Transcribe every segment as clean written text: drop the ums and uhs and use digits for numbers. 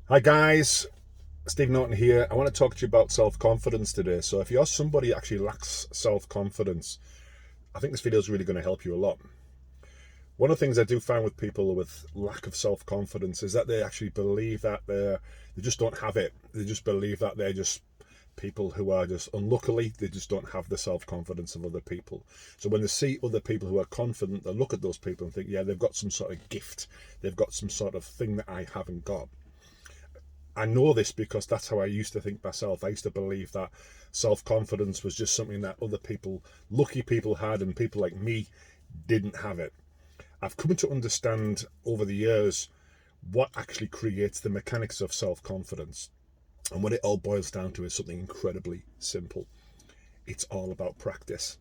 Hi guys, Steve Norton here. I want to talk to you about self-confidence today. So if you're somebody who actually lacks self-confidence, I think this video is really going to help you a lot. One of the things I do find with people with lack of self-confidence is that they actually believe that they just don't have it. They just believe that they're just people who are just unluckily, they just don't have the self-confidence of other people. So when they see other people who are confident, they look at those people and think, yeah, they've got some sort of gift. They've got some sort of thing that I haven't got. I know this because that's how I used to think myself. I used to believe that self-confidence was just something that other people, lucky people had, and people like me didn't have it. I've come to understand over the years what actually creates the mechanics of self-confidence. And what it all boils down to is something incredibly simple. It's all about practice.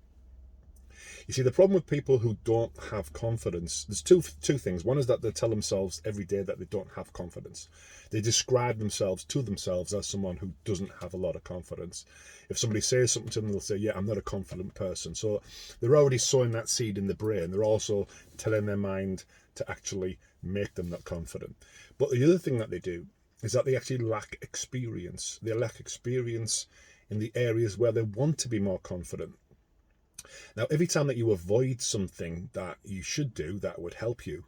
You see, the problem with people who don't have confidence, there's two things. One is that they tell themselves every day that they don't have confidence. They describe themselves to themselves as someone who doesn't have a lot of confidence. If somebody says something to them, they'll say, yeah, I'm not a confident person. So they're already sowing that seed in the brain. They're also telling their mind to actually make them not confident. But the other thing that they do is that they actually lack experience. They lack experience in the areas where they want to be more confident. Now, every time that you avoid something that you should do that would help you,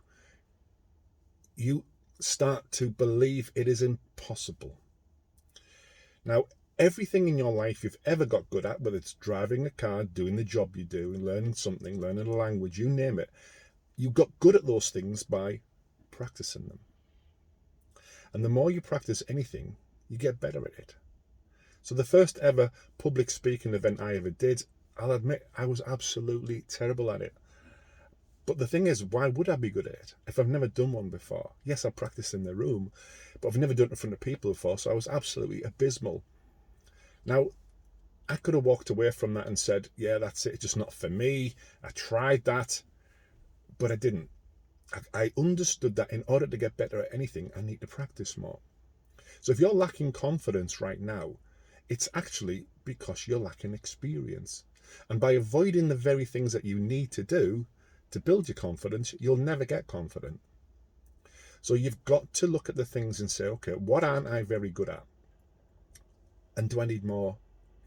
you start to believe it is impossible. Now, everything in your life you've ever got good at, whether it's driving a car, doing the job you do, learning something, learning a language, you name it, you got good at those things by practicing them. And the more you practice anything, you get better at it. So the first ever public speaking event I ever did, I'll admit I was absolutely terrible at it. But the thing is, why would I be good at it if I've never done one before? Yes, I practiced in the room, but I've never done it in front of people before, so I was absolutely abysmal. Now, I could have walked away from that and said, yeah, that's it, it's just not for me. I tried that, but I didn't. I understood that in order to get better at anything, I need to practice more. So if you're lacking confidence right now, it's actually because you're lacking experience. And by avoiding the very things that you need to do to build your confidence, you'll never get confident. So you've got to look at the things and say, okay, what aren't I very good at? And do I need more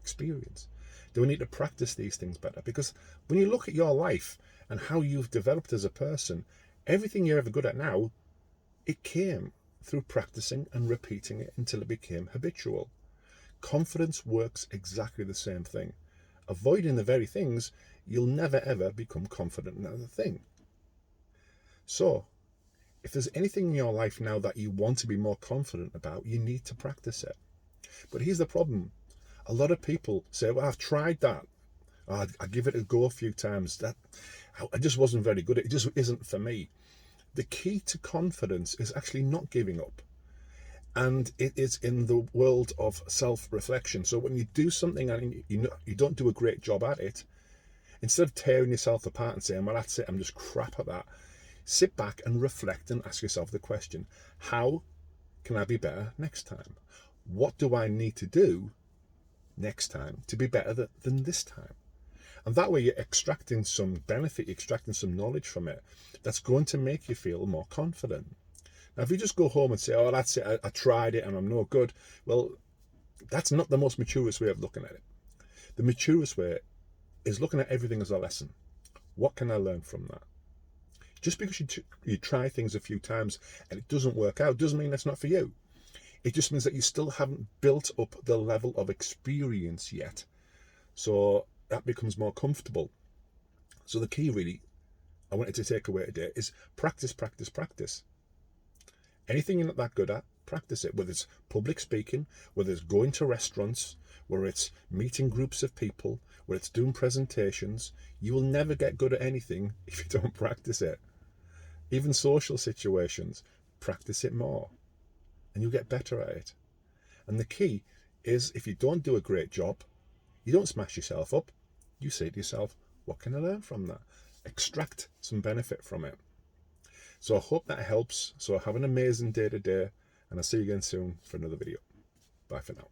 experience? Do I need to practice these things better? Because when you look at your life and how you've developed as a person, everything you're ever good at now, it came through practicing and repeating it until it became habitual. Confidence works exactly the same thing. Avoiding the very things, you'll never ever become confident in that thing. So, if there's anything in your life now that you want to be more confident about, you need to practice it. But here's the problem. A lot of people say, well, I've tried that. I give it a go a few times. That I just wasn't very good. It just isn't for me. The key to confidence is actually not giving up. And it is in the world of self-reflection. So when you do something and you don't do a great job at it, instead of tearing yourself apart and saying, well, that's it, I'm just crap at that, sit back and reflect and ask yourself the question, how can I be better next time? What do I need to do next time to be better than this time? And that way you're extracting some benefit, you're extracting some knowledge from it that's going to make you feel more confident. Now, if you just go home and say, oh, that's it, I tried it and I'm no good, well, that's not the most maturest way of looking at it. The maturest way is looking at everything as a lesson. What can I learn from that? Just because you try things a few times and it doesn't work out doesn't mean that's not for you. It just means that you still haven't built up the level of experience yet. So that becomes more comfortable. So the key really I wanted to take away today is practice, practice, practice. Anything you're not that good at, practice it. Whether it's public speaking, whether it's going to restaurants, whether it's meeting groups of people, whether it's doing presentations, you will never get good at anything if you don't practice it. Even social situations, practice it more and you'll get better at it. And the key is, if you don't do a great job, you don't smash yourself up. You say to yourself, what can I learn from that? Extract some benefit from it. So I hope that helps. So have an amazing day today, and I'll see you again soon for another video. Bye for now.